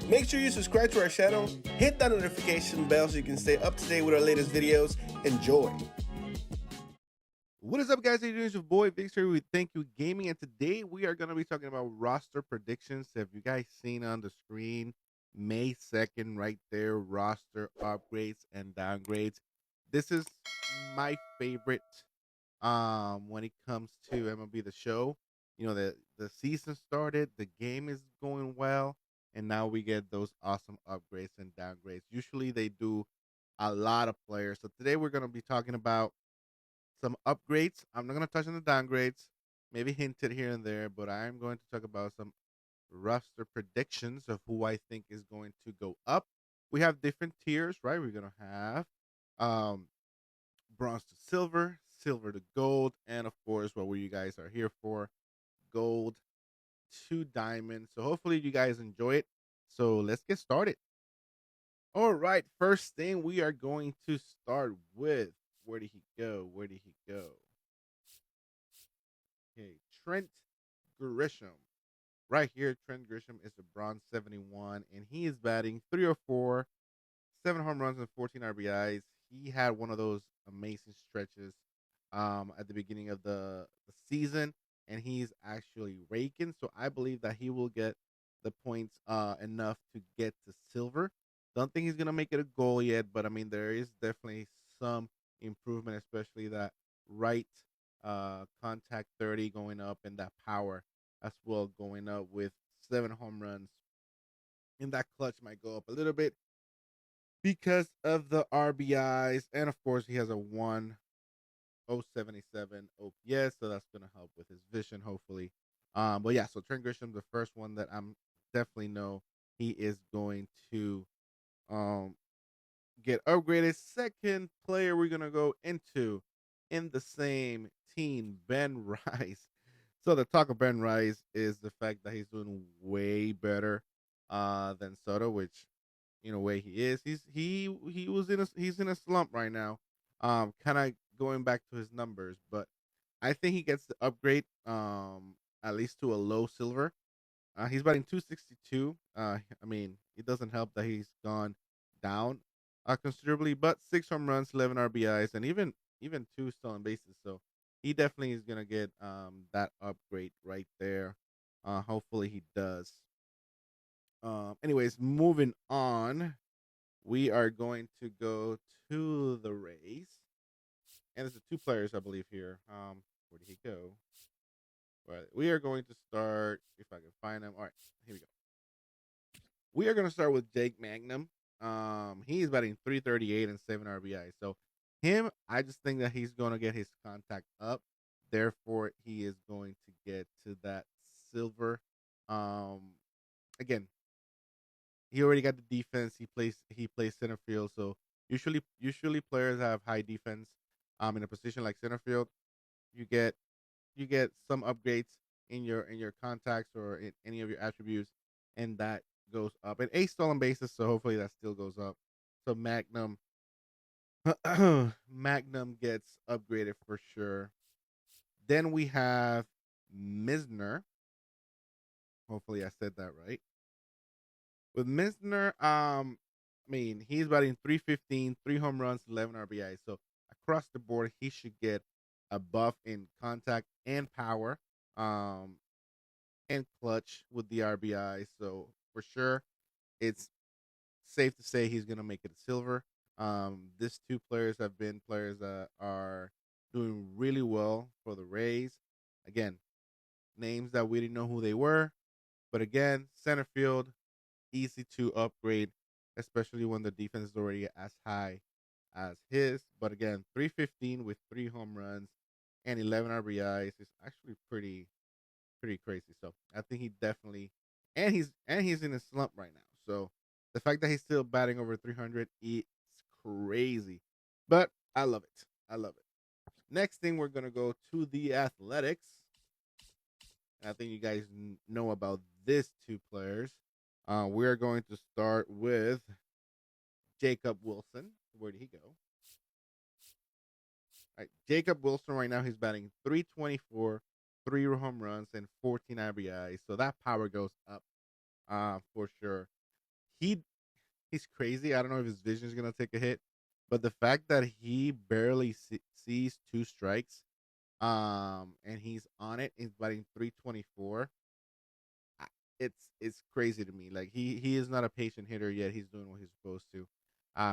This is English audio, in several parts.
Make sure you subscribe to our channel, hit that notification bell so you can stay up to date with our latest videos. Enjoy. What is up, guys? How you doing? It's your boy Victor with Thank You Gaming, and today we are going to be talking about roster predictions. Have you guys seen on the screen May 2nd right there? Roster upgrades and downgrades. This is my favorite when it comes to MLB the show. You know, the season started, the game is going well, and now we get those awesome upgrades and downgrades. Usually they do a lot of players. So today we're going to be talking about some upgrades. I'm not going to touch on the downgrades, maybe hinted here and there, but I'm going to talk about some roster predictions of who I think is going to go up. We have different tiers, right? We're going to have um, bronze to silver, silver to gold, and of course, what you guys are here for, gold to diamond. So hopefully you guys enjoy it. So let's get started. All right, first thing we are going to start with, where did he go? Where did he go? Okay, Trent Grisham. Right here, Trent Grisham is a bronze 71, and he is batting 304, 7 home runs, and 14 RBIs. He had one of those amazing stretches at the beginning of the season, and he's actually raking. So I believe that he will get the points enough to get to silver. Don't think he's gonna make it a goal yet, but I mean there is definitely some improvement, especially that right contact 30 going up and that power as well going up with 7 home runs. And that clutch might go up a little bit because of the RBIs. And of course, he has a 1.077 OPS, so that's gonna help with his vision, hopefully. But yeah, so Trent Grisham, the first one that I'm definitely know he is going to um get upgraded. Second player we're gonna go into in the same team, Ben Rice. So the talk of Ben Rice is the fact that he's doing way better than Soto, which in a way he is. He's in a slump right now. Kind of going back to his numbers, but I think he gets the upgrade at least to a low silver. He's batting 262. I mean, it doesn't help that he's gone down considerably, but 6 home runs, 11 RBIs, and even 2 stolen bases. So he definitely is gonna get that upgrade right there. Hopefully he does. Anyways, moving on, we are going to go to the Rays, and there's 2 players I believe here. Where did he go? Right, we are going to start if I can find him. All right, here we go. We are going to start with Jake Magnum. He's batting 338 and 7 RBI. So him, I just think that he's going to get his contact up. Therefore, he is going to get to that silver. Um, Again, he already got the defense. He plays center field. So usually players have high defense. In a position like center field, you get you get some upgrades in your contacts or in any of your attributes, and that goes up. And 8 stolen bases, so hopefully that still goes up. So Magnum gets upgraded for sure. Then we have Misner. Hopefully I said that right. With Misner, I mean he's batting 315, 3 home runs, 11 RBI. So across the board, he should get a buff in contact and power. Um, and clutch with the RBI. So for sure, it's safe to say he's gonna make it a silver. These 2 players have been players that are doing really well for the Rays. Again, names that we didn't know who they were, but again, center field easy to upgrade, especially when the defense is already as high as his. But again, 315 with 3 home runs and 11 RBIs is actually pretty crazy. So I think he definitely, and he's in a slump right now. So the fact that he's still batting over 300, it's crazy. But I love it. I love it. Next thing we're gonna go to the Athletics, and I think you guys know about these 2 players. We're going to start with Jacob Wilson. Where did he go? All right, Jacob Wilson right now he's batting 324, 3 home runs, and 14 RBIs. So that power goes up for sure. he he's crazy. I don't know if his vision is gonna take a hit, but the fact that he barely sees two strikes, and he's on it, he's batting 324. I- It's crazy to me. Like he is not a patient hitter yet. He's doing what he's supposed to.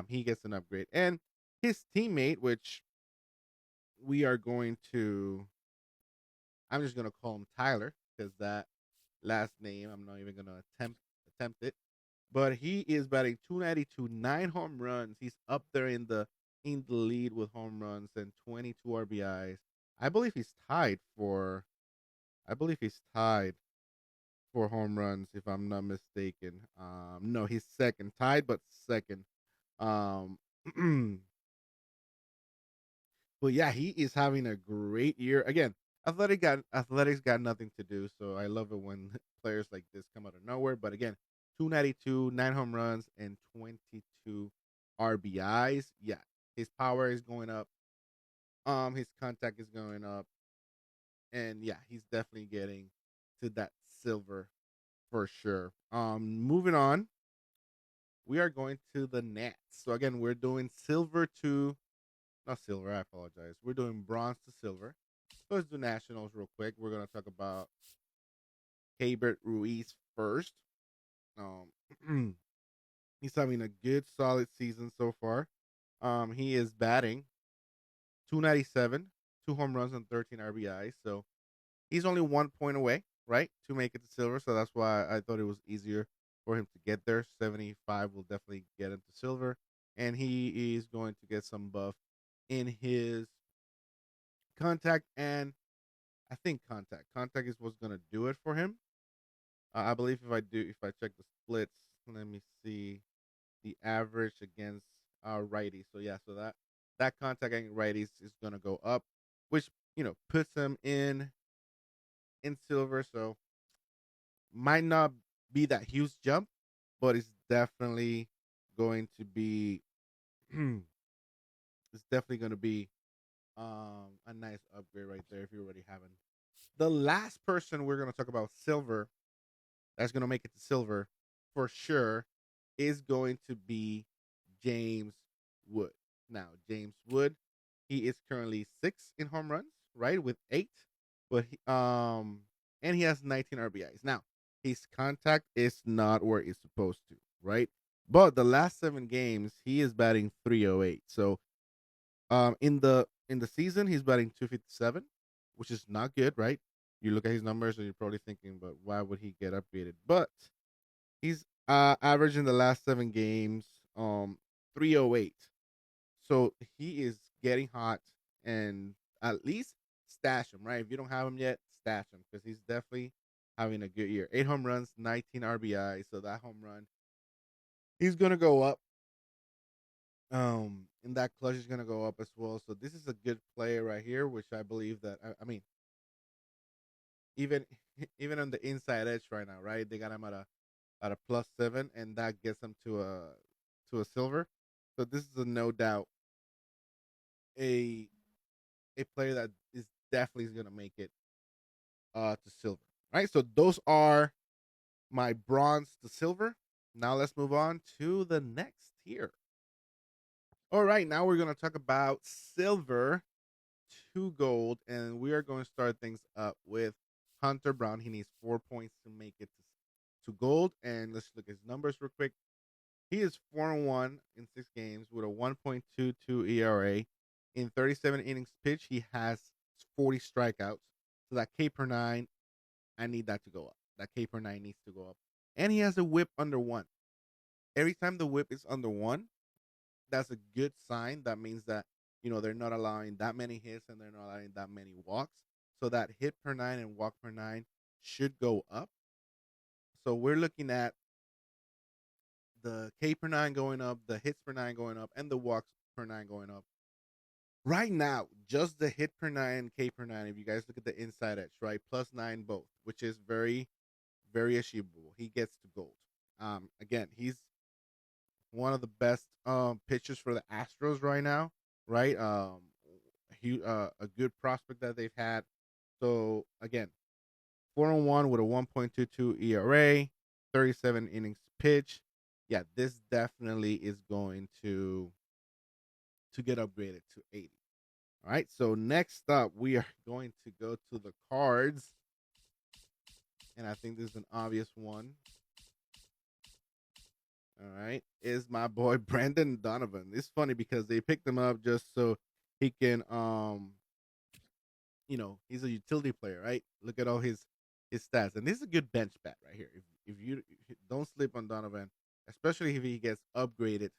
He gets an upgrade, and his teammate, which we are going to, I'm just gonna call him Tyler because that last name I'm not even gonna attempt it. But he is batting 292, 9 home runs. He's up there in the lead with home runs and 22 RBIs. I believe he's tied for I believe he's tied for home runs if I'm not mistaken. No, he's second, tied but second. Um but yeah, he is having a great year. Again, athletics got nothing to do, so I love it when players like this come out of nowhere. But again, 292, 9 home runs, and 22 RBIs. Yeah, his power is going up. His contact is going up, and yeah, he's definitely getting to that silver for sure. Moving on, we are going to the Nats. So again, we're doing silver to not silver. I apologize. We're doing bronze to silver. So let's do Nationals real quick. We're gonna talk about Keibert Ruiz first. Um, he's having a good, solid season so far. He is batting 297, 2 home runs and 13 RBIs. So he's only 1 point away, right, to make it to silver. So that's why I thought it was easier for him to get there. 75 will definitely get him to silver, and he is going to get some buff in his contact and I think contact. Contact is what's gonna do it for him. I believe if I check the splits, let me see the average against righties. So yeah, so that contact against righties is gonna go up, which puts him in silver. So might not be that huge jump, but it's definitely going to be it's definitely going to be a nice upgrade right there if you already haven't. The last person we're going to talk about silver that's going to make it to silver for sure is going to be James Wood. Now, James Wood, he is currently 6 in home runs, right, with 8, but and he has 19 RBIs. Now, his contact is not where it's supposed to, right? But the last 7 games, he is batting 308. So, in the season, he's batting 257, which is not good, right? You look at his numbers and you're probably thinking, but why would he get upgraded? But he's averaging the last 7 games 308. So he is getting hot, and at least stash him, right? If you don't have him yet, stash him because he's definitely having a good year. 8 home runs, 19 RBI. So that home run, he's gonna go up. And that clutch is gonna go up as well. So this is a good play right here, which I believe that I mean, even even on the inside edge right now, right? They got him at a +7, and that gets him to a silver. So this is a no doubt a a player that is definitely going to make it to silver. Right? So those are my bronze to silver. Now let's move on to the next tier. All right, now we're going to talk about silver to gold, and we are going to start things up with Hunter Brown. He needs 4 points to make it to gold, and let's look at his numbers real quick. He is 4-1 in 6 games with a 1.22 ERA. In 37 innings pitched, he has 40 strikeouts. So that K per nine, I need that to go up. That K per nine needs to go up. And he has a whip under 1. Every time the whip is under 1, that's a good sign. That means that, they're not allowing that many hits and they're not allowing that many walks. So that hit per 9 and walk per 9 should go up. So we're looking at the K per 9 going up, the hits per 9 going up, and the walks per 9 going up. Right now, just the hit per 9, K per 9, if you guys look at the inside edge, right? +9 both, which is very, very achievable. He gets to gold. Again, he's one of the best pitchers for the Astros right now, right? A good prospect that they've had. So again, 4-1 with a 1.22 ERA, 37 innings pitch. yeah, this definitely is going to get upgraded to 80. All right. So next up, we are going to go to the cards, and I think this is an obvious one. All right, is my boy Brandon Donovan. It's funny because they picked him up just so he can he's a utility player, right? Look at all his stats, and this is a good bench bat right here. If you don't sleep on Donovan, especially if he gets upgraded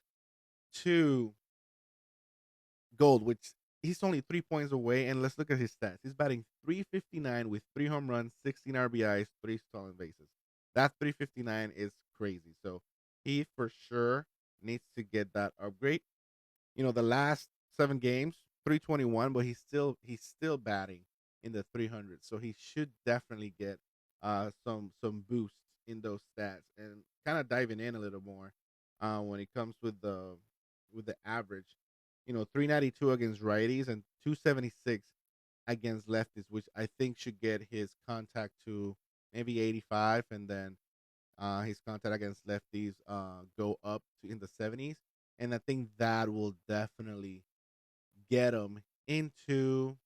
to gold, which he's only 3 points away. And let's look at his stats. He's batting 359 with 3 home runs, 16 RBIs, 3 stolen bases. That 359 is crazy. So he for sure needs to get that upgrade. The last 7 games, 321, but he's still batting in the 300s. So he should definitely get some boosts in those stats, and kind of diving in a little more when it comes with the average. 392 against righties and 276 against lefties, which I think should get his contact to maybe 85, and then his contact against lefties go up to in the 70s, and I think that will definitely get him into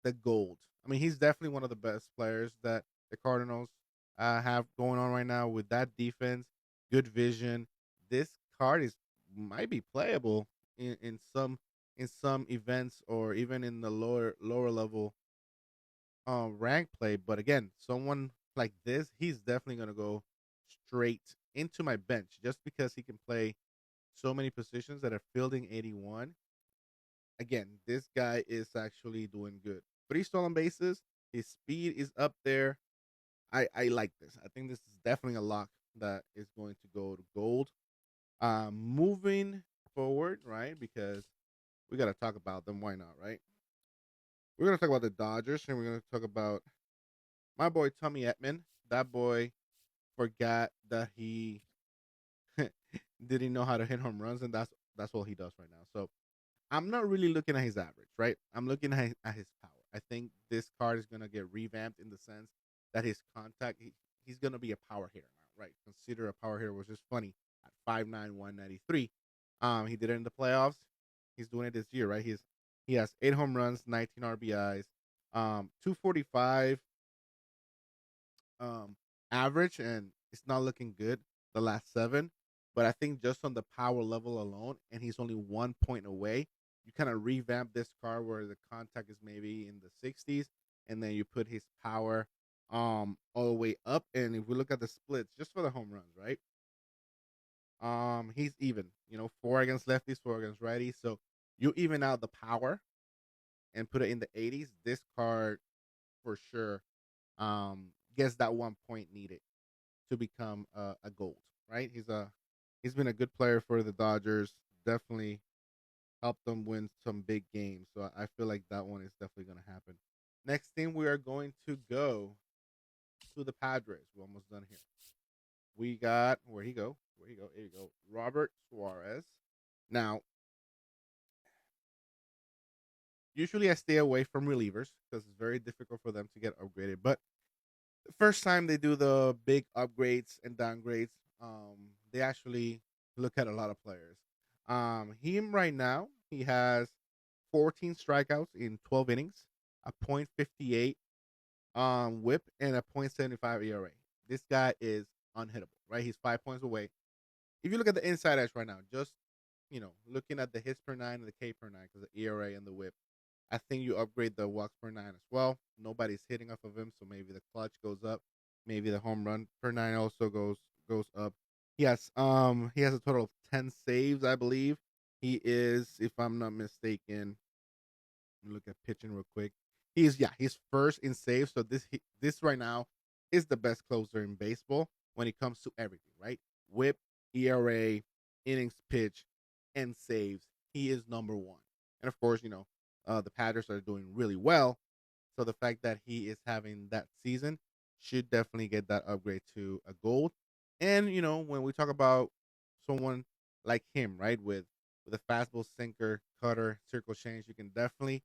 the gold. I mean, he's definitely one of the best players that the Cardinals have going on right now with that defense, good vision. This card is might be playable in some events, or even in the lower level rank play. But again, someone like this, he's definitely gonna go straight into my bench just because he can play so many positions that are fielding 81. Again, this guy is actually doing good. 3 stolen bases. His speed is up there. I like this. I think this is definitely a lock that is going to go to gold. Moving forward, right? Because we got to talk about them. Why not, right? We're going to talk about the Dodgers, and we're going to talk about my boy Tommy Edman. That boy forgot that he didn't know how to hit home runs, and that's all he does right now. So I'm not really looking at his average, right? I'm looking at his power. I think this card is gonna get revamped in the sense that his contact, he's gonna be a power hitter now, right? Consider a power hitter, which is funny at 5'9", 193. He did it in the playoffs. He's doing it this year, right? He has 8 home runs, 19 RBIs, 245 um average, and it's not looking good the last 7. But I think just on the power level alone, and he's only 1 point away, you kind of revamp this car where the contact is maybe in the 60s, and then you put his power all the way up. And if we look at the splits just for the home runs, right? He's even, 4 against lefties, 4 against righties. So you even out the power and put it in the 80s. This card for sure gets that 1 point needed to become a gold, right? He's been a good player for the Dodgers. Definitely helped them win some big games. So I feel like that one is definitely going to happen. Next thing, we are going to go to the Padres. We're almost done here. We got where he go? Where he go? Here you go. Robert Suarez. Now, usually I stay away from relievers because it's very difficult for them to get upgraded. But the first time they do the big upgrades and downgrades, they actually look at a lot of players. Him right now, he has 14 strikeouts in 12 innings, a .58 whip, and a .75 ERA. This guy is unhittable, right? He's 5 points away. If you look at the inside edge right now, just looking at the hits per nine and the K per nine, because the ERA and the whip, I think you upgrade the walks per nine as well. Nobody's hitting off of him, so maybe the clutch goes up. Maybe the home run per nine also goes up. He has a total of 10 saves, I believe. He is, if I'm not mistaken, let me look at pitching real quick. He's first in saves. So this right now is the best closer in baseball when it comes to everything, right? Whip, ERA, innings pitch, and saves. He is number one. And of course, the Padres are doing really well. So the fact that he is having that season should definitely get that upgrade to a gold. And when we talk about someone like him, right, with a fastball, sinker, cutter, circle change, you can definitely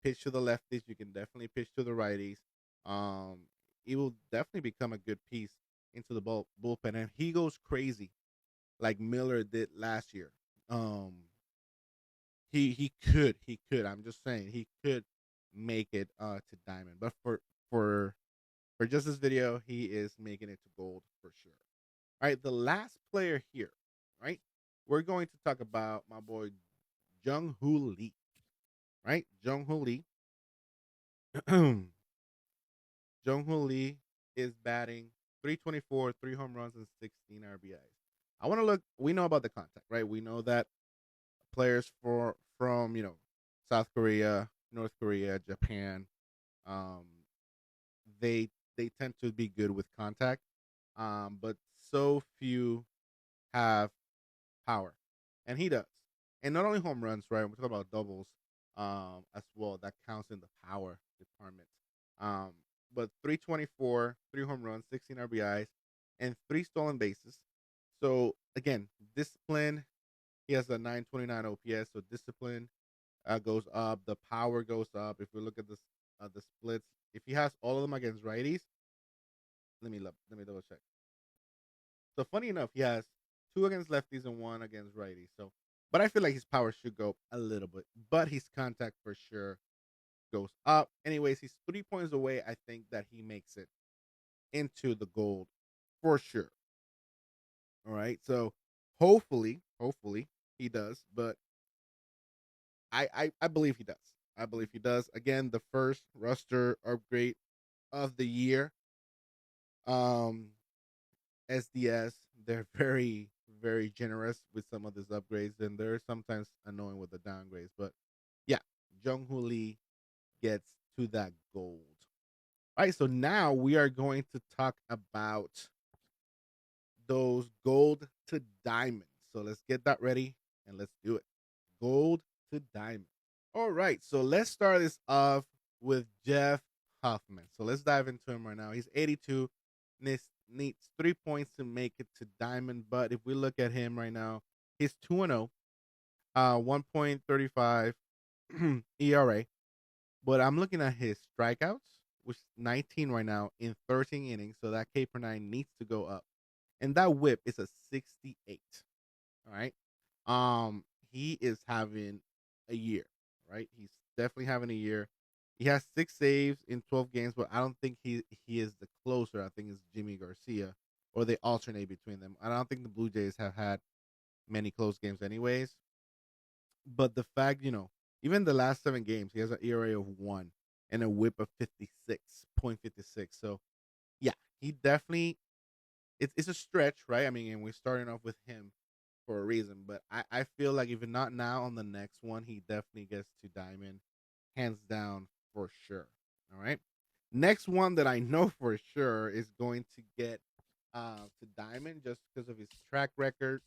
pitch to the lefties. You can definitely pitch to the righties. Um, he will definitely become a good piece into the bullpen, and he goes crazy like Miller did last year. Um, he could. I'm just saying he could make it to diamond, but for for just this video, he is making it to gold for sure. All right, the last player here, right? We're going to talk about my boy Jung Hoo Lee, right? Jung Hoo Lee. Jung Hoo Lee is batting 324, 3 home runs, and 16 RBIs. I want to look. We know about the contact, right? We know that players from South Korea, North Korea, Japan, um, they they tend to be good with contact, but so few have power, and he does. And not only home runs, right? We're talking about doubles, as well. That counts in the power department. Um, but 324, 3 home runs, 16 RBIs, and 3 stolen bases. So again, discipline. He has a 929 OPS. So discipline goes up. The power goes up. If we look at this, the splits, if he has all of them against righties, let me double check. So funny enough, he has two against lefties and one against righties. So, but I feel like his power should go up a little bit, but his contact for sure goes up. Anyways, he's 3 points away. I think that he makes it into the gold for sure. All right. So hopefully he does, but I believe he does. I believe he does. Again, the first roster upgrade of the year. Um, SDS, they're very generous with some of these upgrades, and they're sometimes annoying with the downgrades. But yeah, Jung Hoo Lee gets to that gold. All right, so now we are going to talk about those gold to diamond. So let's get that ready and let's do it. Gold to diamond. All right, so let's start this off with Jeff Hoffman. So let's dive into him right now. He's 82, needs 3 points to make it to diamond. But if we look at him right now, he's 2-0, 1.35 ERA. But I'm looking at his strikeouts, which is 19 right now in 13 innings. So that K per nine needs to go up. And that whip is a 68. All right. He is having a year, right? He's definitely having a year. He has 6 saves in 12 games, but I don't think he is the closer. I think it's Jimmy Garcia, or they alternate between them. I don't think the Blue Jays have had many close games, anyways. But the fact, even the last 7 games, he has an ERA of 1 and a WHIP of 56.56. So yeah, he definitely it's a stretch, right? I mean, and we're starting off with him for a reason, but I feel like if not now, on the next one, he definitely gets to diamond, hands down for sure. All right. Next one that I know for sure is going to get to diamond just because of his track record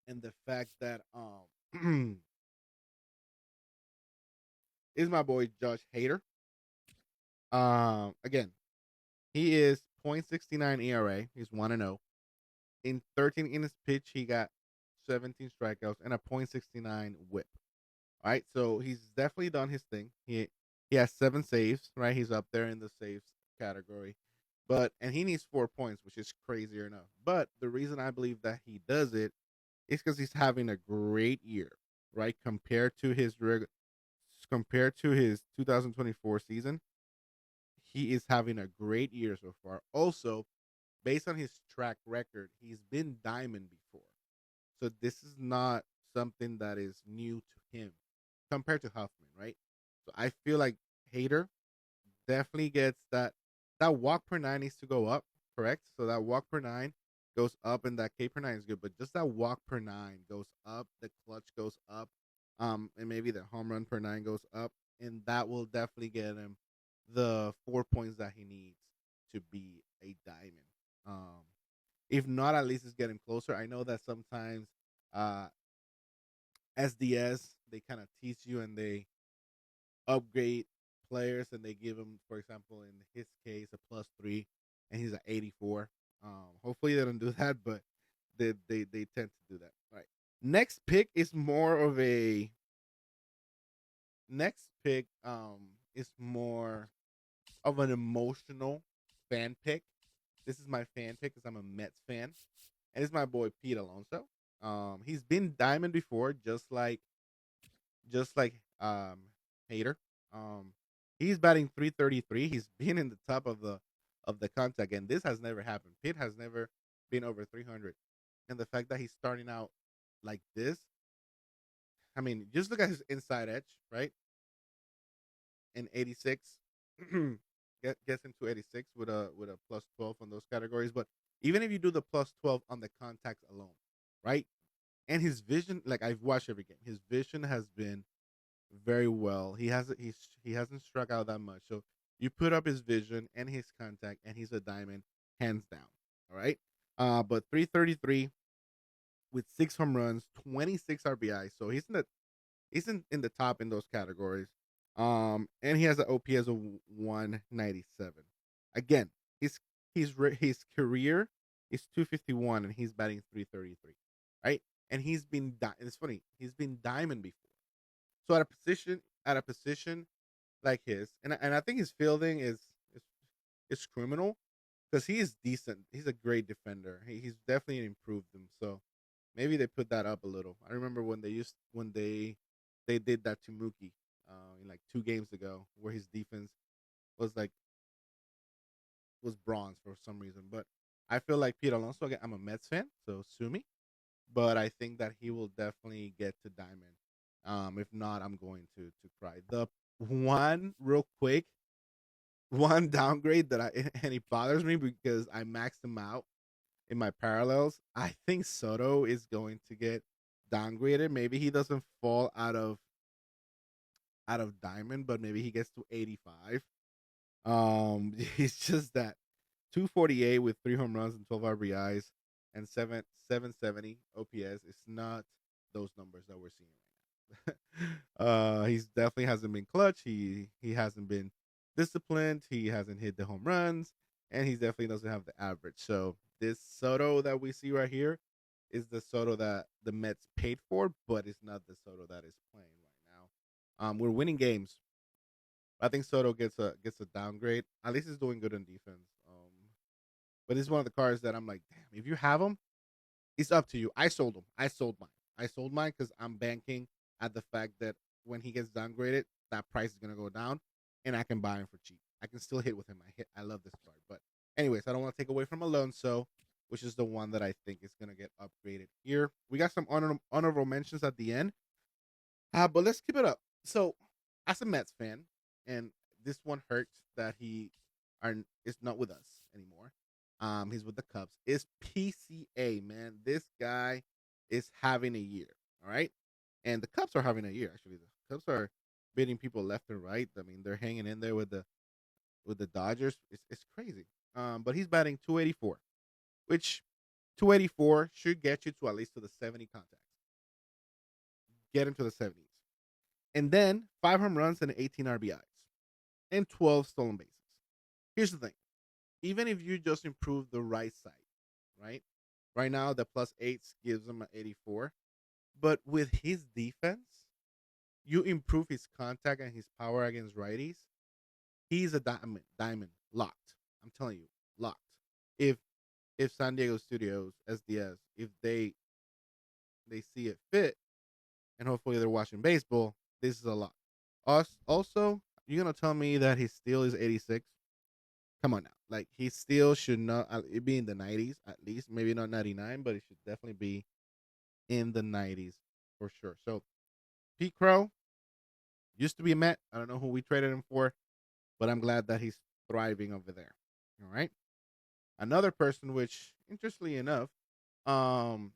and the fact that is my boy Josh Hader. Again, he is .69 ERA. He's 1-0. In 13 innings pitch, he got 17 strikeouts and a .69 WHIP. All right, so he's definitely done his thing. He has 7 saves, right? He's up there in the saves category, and he needs 4 points, which is crazier enough. But the reason I believe that he does it is because he's having a great year, right? Compared to his 2024 season, he is having a great year so far. Also, based on his track record, he's been diamond before. So this is not something that is new to him compared to Huffman, right? So I feel like Hader definitely gets that walk per nine needs to go up, correct? So that walk per nine goes up and that K per nine is good, but just that walk per nine goes up, the clutch goes up, and maybe the home run per nine goes up, and that will definitely get him the 4 points that he needs to be a diamond. Um, if not, at least it's getting closer. I know that sometimes uh SDS they kind of tease you and they upgrade players and they give him, for example, in his case, a +3, and he's at 84. Hopefully they don't do that, but they tend to do that. All right. Next pick is more of a next pick is more of an emotional fan pick. This is my fan pick because I'm a Mets fan. and it's my boy Pete Alonso. He's been diamond before, just like Hater. Um, he's batting 333. He's been in the top of the contact, and this has never happened. Pete has never been over 300, and the fact that he's starting out like this, I mean, just look at his inside edge, right? In 86, gets into 86 with a plus 12 on those categories. But even if you do the plus 12 on the contacts alone, right? And his vision, like I've watched every game, his vision has been very well. He hasn't struck out that much. So you put up his vision and his contact, and he's a diamond, hands down. All right. But 333 with 6 home runs, 26 RBI. So in the top in those categories. And he has an OPS of 197. Again, his career is 251, and he's batting 333, right? And and it's funny, he's been diamond before. So at a position like his, and I think his fielding is is criminal because he is decent. He's a great defender. He's definitely improved him. So maybe they put that up a little. I remember when they did that to Mookie in like 2 games ago, where his defense was like was bronze for some reason. But I feel like Pete Alonso. Again, I'm a Mets fan, so sue me. But I think that he will definitely get to diamond. If not, I'm going to cry. The one real quick one downgrade that I and it bothers me because I maxed him out in my parallels. I think Soto is going to get downgraded. Maybe he doesn't fall out of diamond, but maybe he gets to 85. It's just that 248 with 3 home runs and 12 RBIs and 770 OPS. It's not those numbers that we're seeing right now. He's definitely hasn't been clutch. He hasn't been disciplined. He hasn't hit the home runs, and he definitely doesn't have the average. So this Soto that we see right here is the Soto that the Mets paid for, but it's not the Soto that is playing right now. We're winning games. I think Soto gets a downgrade. At least he's doing good on defense. But it's one of the cards that I'm like, damn, if you have him, it's up to you. I sold him. I sold mine. I sold mine because I'm banking at the fact that when he gets downgraded, that price is gonna go down, and I can buy him for cheap. I can still hit with him. I love this card. But anyways, I don't want to take away from Alonso, which is the one that I think is gonna get upgraded here. We got some honorable mentions at the end. But let's keep it up. So, as a Mets fan, and this one hurts that he is not with us anymore. He's with the Cubs. Is PCA, man. This guy is having a year. All right, and the Cubs are having a year. Actually, the Cubs are beating people left and right. I mean, they're hanging in there with the Dodgers. It's crazy. But he's batting 284, which 284 should get you to at least to the 70 contacts. Get him to the 70s. And then 5 home runs and 18 RBIs and 12 stolen bases. Here's the thing. Even if you just improve the right side, right? Right now, the plus eights gives him an 84. But with his defense, you improve his contact and his power against righties. He's a diamond, locked. I'm telling you, locked. If San Diego Studios, SDS, if they see it fit, and hopefully they're watching baseball, this is a lot. Also, you're gonna tell me that his steal is 86? Come on now, like he still should not it be in the 90s at least, maybe not 99, but it should definitely be in the 90s for sure. So Pete Crow used to be a Met. I don't know who we traded him for, but I'm glad that he's thriving over there. All right. Another person, which interestingly enough, I'm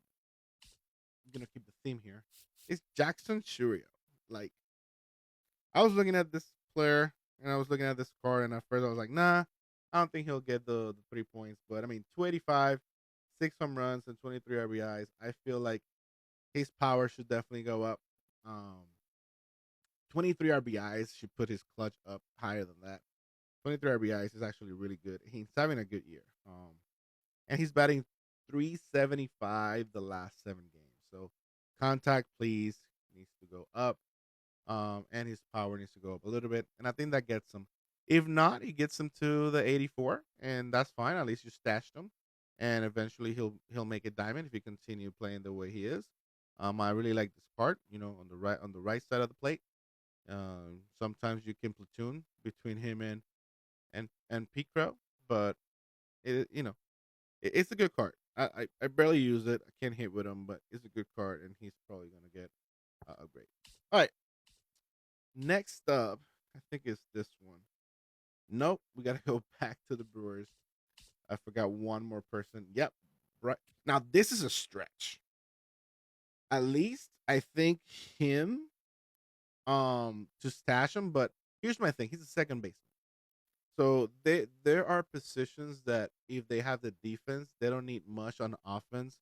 gonna keep the theme here, is Jackson Churio. Like I was looking at this player and I was looking at this card, and at first I was like, nah, I don't think he'll get the 3 points. But I mean, 285, 6 home runs, and 23 RBIs. I feel like his power should definitely go up. Um, 23 RBIs should put his clutch up higher than that. 23 RBIs is actually really good. He's having a good year. And he's batting 375 the last 7 games. So contact, please, needs to go up. And his power needs to go up a little bit. And I think that gets him. If not, he gets him to the 84, and that's fine. At least you stashed him. and eventually he'll make it diamond if he continue playing the way he is. I really like this part, on the right side of the plate. Sometimes you can platoon between him and Pete Crow, but it you know it's a good card. I barely use it. I can't hit with him, but it's a good card, and he's probably gonna get a grade. All right, next up, I think it's this one. Nope, we gotta go back to the Brewers. I forgot one more person. Yep, right now this is a stretch. At least I think him to stash him, but here's my thing: he's a second baseman. So there are positions that if they have the defense, they don't need much on offense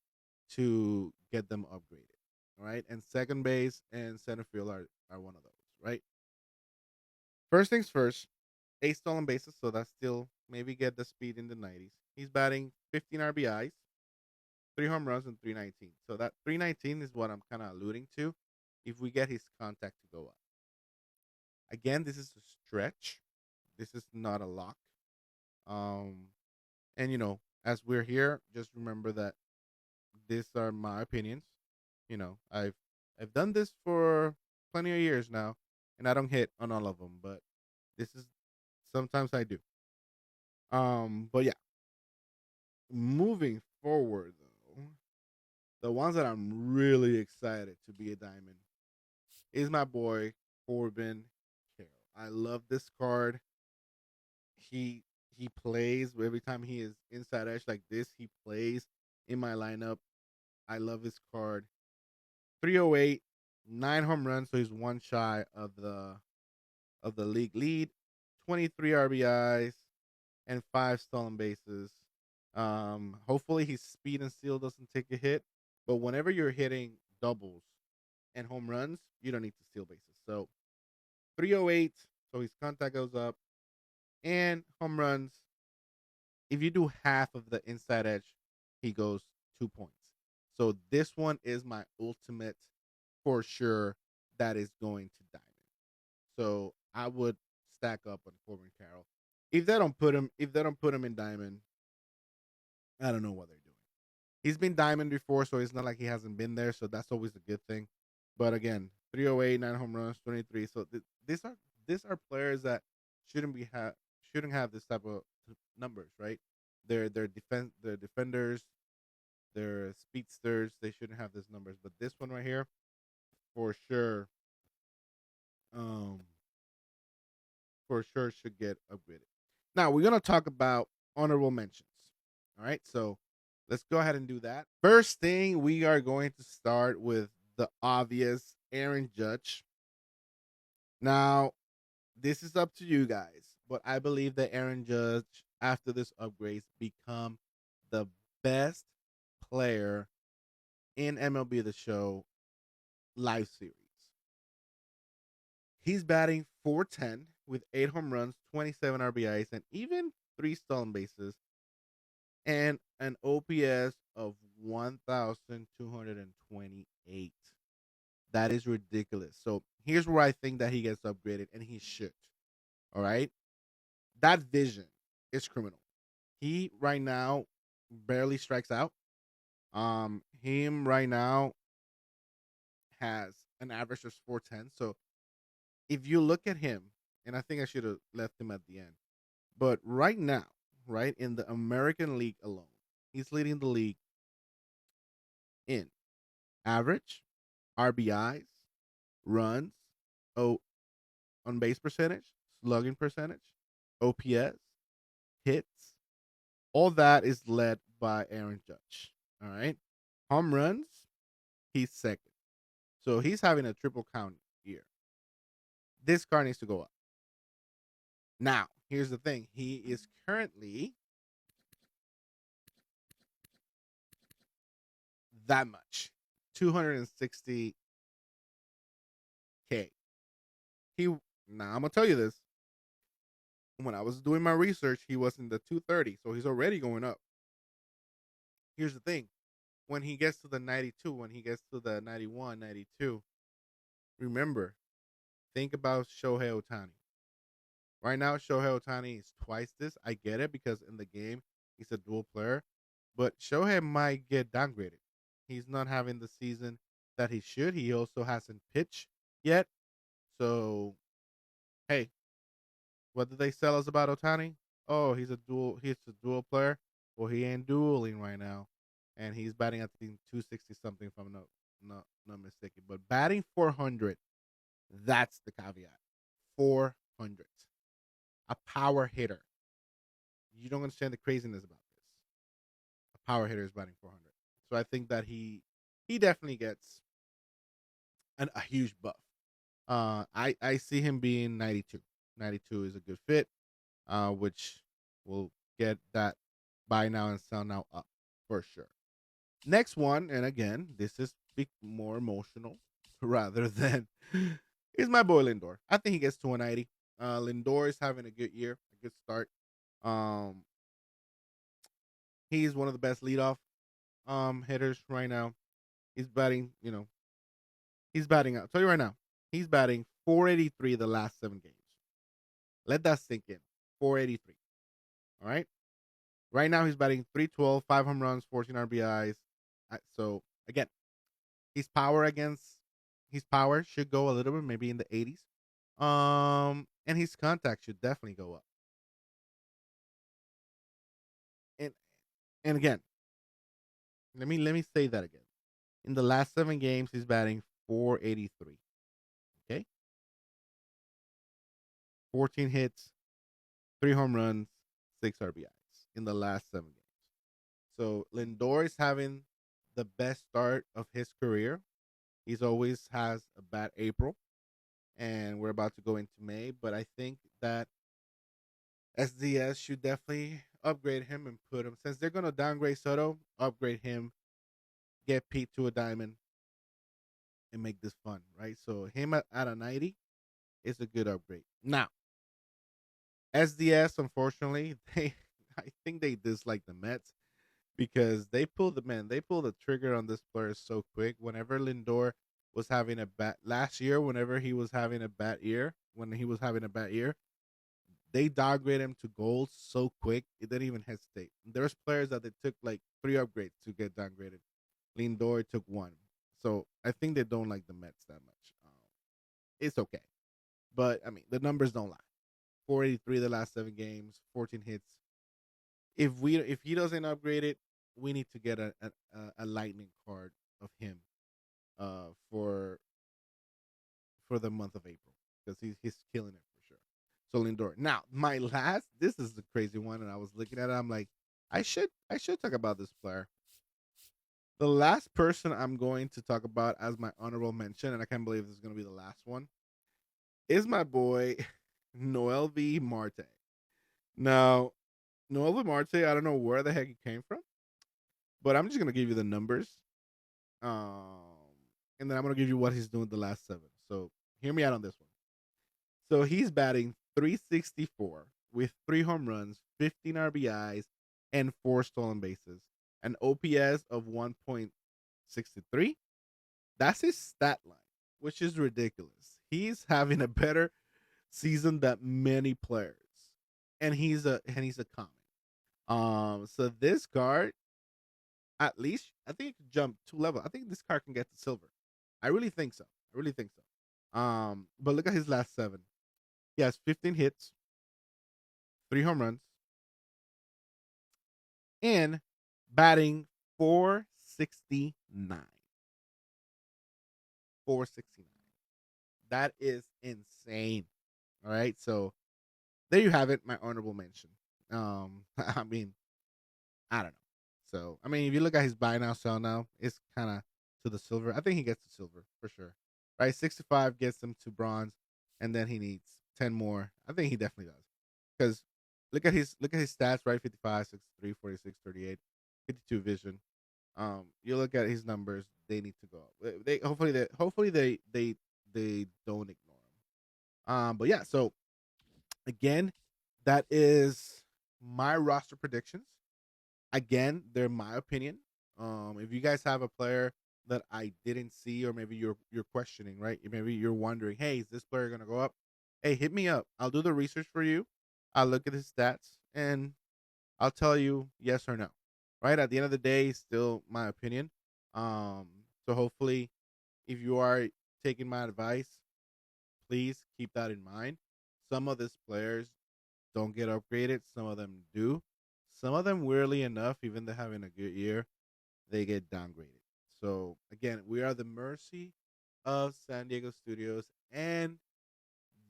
to get them upgraded. All right. And second base and center field are one of those, right? First things first, 8 stolen bases, so that's still maybe get the speed in the 90s. He's batting 15 RBIs, 3 home runs, and 319. So that 319 is what I'm kind of alluding to. If we get his contact to go up. Again, this is a stretch. This is not a lock. Um, And as we're here, just remember that these are my opinions. I've done this for plenty of years now, and I don't hit on all of them, but this is sometimes I do. But yeah, moving forward though, the ones that I'm really excited to be a diamond is my boy Corbin Carroll. I love this card. He he plays every time he is inside edge like this. He plays in my lineup. I love his card. 308, 9 home runs, so he's one shy of the league lead. 23 RBIs and 5 stolen bases. Hopefully his speed and steal doesn't take a hit. But whenever you're hitting doubles and home runs, you don't need to steal bases. So 308, so his contact goes up, and home runs. If you do half of the inside edge, he goes 2 points. So this one is my ultimate for sure that is going to diamond. So I would stack up on Corbin Carroll. If they don't put him in diamond, I don't know what they're doing. He's been diamond before, so it's not like he hasn't been there. So that's always a good thing. But again, 308, 9 home runs, 23. So these are players that shouldn't be shouldn't have this type of numbers, right? They're defenders, they're speedsters. They shouldn't have these numbers. But this one right here, for sure, um, should get upgraded. Now we're gonna talk about honorable mentions. All right, so let's go ahead and do that. First thing, we are going to start with the obvious Aaron Judge. Now, this is up to you guys, but I believe that Aaron Judge, after this upgrades, become the best player in MLB The Show live series. He's batting 410 with 8 home runs, 27 RBIs, and even 3 stolen bases, and an OPS of 1,228. That is ridiculous. So here's where I think that he gets upgraded, and he should. All right. That vision is criminal. He right now barely strikes out. Him right now has an average of 410. So if you look at him, and I think I should have left him at the end, but right now, right in the American League alone, he's leading the league in average, RBIs, runs, oh, on base percentage, slugging percentage, OPS, hits. All that is led by Aaron Judge. All right. Home runs, he's second. So he's having a triple count year. This car needs to go up. Now, here's the thing. He is currently that much. 260K. Now I'm gonna tell you this. When I was doing my research, he was in the 230, so he's already going up. Here's the thing. When he gets to the 92, when he gets to the 91, 92, remember, think about Shohei Ohtani. Right now, Shohei Ohtani is twice this. I get it because in the game, he's a dual player. but Shohei might get downgraded. He's not having the season that he should. He also hasn't pitched yet. So, hey, what did they sell us about Otani? Oh, he's a dual player. Well, he ain't dueling right now. And he's batting I think 260 something if I'm not mistaken. But batting 400, that's the caveat. 400. A power hitter. You don't understand the craziness about this. A power hitter is batting 400. So I think that he definitely gets a huge buff. I see him being 92. 92 is a good fit, which will get that buy now and sell now up for sure. Next one, and again, this is more emotional rather than is my boy Lindor. I think he gets to 190. Lindor is having a good year, a good start. Um, he's one of the best leadoff hitters right now. He's batting, he's batting out. I'll tell you right now, he's batting 483 the last 7 games. Let that sink in. 483. All right. Right now he's batting 312, 5 home runs, 14 RBIs. So again, his power should go a little bit, maybe in the 80s. And his contact should definitely go up. And and again, let me say that again. In the last 7 games, he's batting 483. Okay, 14 hits, 3 home runs, 6 RBIs in the last 7 games. So Lindor is having the best start of his career. He's always has a bad April, and we're about to go into May. But I think that SDS should definitely upgrade him and put him, since they're gonna downgrade Soto, upgrade him, get Pete to a diamond, and make this fun, right? So him at a 90 is a good upgrade. Now SDS, unfortunately, I think they dislike the Mets because they pulled the trigger on this player so quick. Whenever Lindor was having a bad last year, whenever he was having a bad year, when he was having a bad year, they downgraded him to gold so quick it didn't even hesitate. There's players that they took like 3 upgrades to get downgraded. Lindor took 1, so I think they don't like the Mets that much. It's okay, but I mean the numbers don't lie. 483 the last 7 games, 14 hits. If he doesn't upgrade it, we need to get a lightning card of him for the month of April because he's killing it for sure. So Lindor. Now my last, this is the crazy one, and I was looking at it. I'm like, I should talk about this player. The last person I'm going to talk about as my honorable mention, and I can't believe this is going to be the last one, is my boy Noel V. Marte. Now, Noel V. Marte, I don't know where the heck he came from, but I'm just gonna give you the numbers, um, and then I'm gonna give you what he's doing the last 7. So hear me out on this one. So he's batting 364 with 3 home runs, 15 RBIs, and 4 stolen bases, an OPS of 1.63. That's his stat line, which is ridiculous. He's having a better season than many players, and he's a comic. So this card, at least, I think it could jump 2 levels. I think this card can get to silver. I really think so. I really think so. But look at his last 7. He has 15 hits, 3 home runs, and batting 469. 469. That is insane. All right. So there you have it, my honorable mention. I mean, I don't know. So I mean, if you look at his buy now, sell now, it's kind of to the silver. I think he gets to silver for sure. Right, 65 gets him to bronze, and then he needs 10 more. I think he definitely does because look at his stats. Right, 55, 63, 46, 38, 52 vision. You look at his numbers; they need to go up. They hopefully they don't ignore him. But yeah, so again, that is my roster predictions. Again, they're my opinion. If you guys have a player that I didn't see, or maybe you're questioning, right? Maybe you're wondering, hey, is this player gonna go up? Hey, hit me up. I'll do the research for you. I'll look at his stats and I'll tell you yes or no. right? At the end of the day, still my opinion. So hopefully, if you are taking my advice, please keep that in mind. Some of these players don't get upgraded, some of them do. Some of them, weirdly enough, even they're having a good year, they get downgraded. So again, we are the mercy of San Diego Studios, and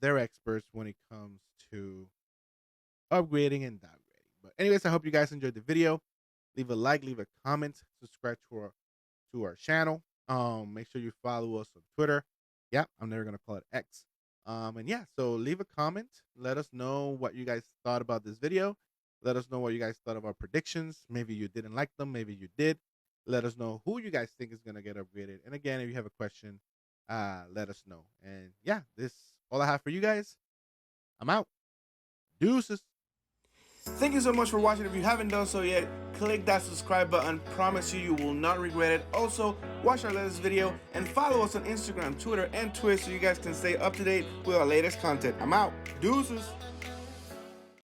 they're experts when it comes to upgrading and downgrading. But anyways, I hope you guys enjoyed the video. Leave a like, leave a comment, subscribe to our channel. Make sure you follow us on Twitter. Yeah, I'm never gonna call it X. And yeah, so leave a comment. Let us know what you guys thought about this video. Let us know what you guys thought of our predictions. Maybe you didn't like them, maybe you did. Let us know who you guys think is gonna get upgraded. And again, if you have a question, let us know. And yeah, this is all I have for you guys. I'm out. Deuces. Thank you so much for watching. If you haven't done so yet, click that subscribe button. Promise you, you will not regret it. Also, watch our latest video and follow us on Instagram, Twitter, and Twitch so you guys can stay up to date with our latest content. I'm out. Deuces.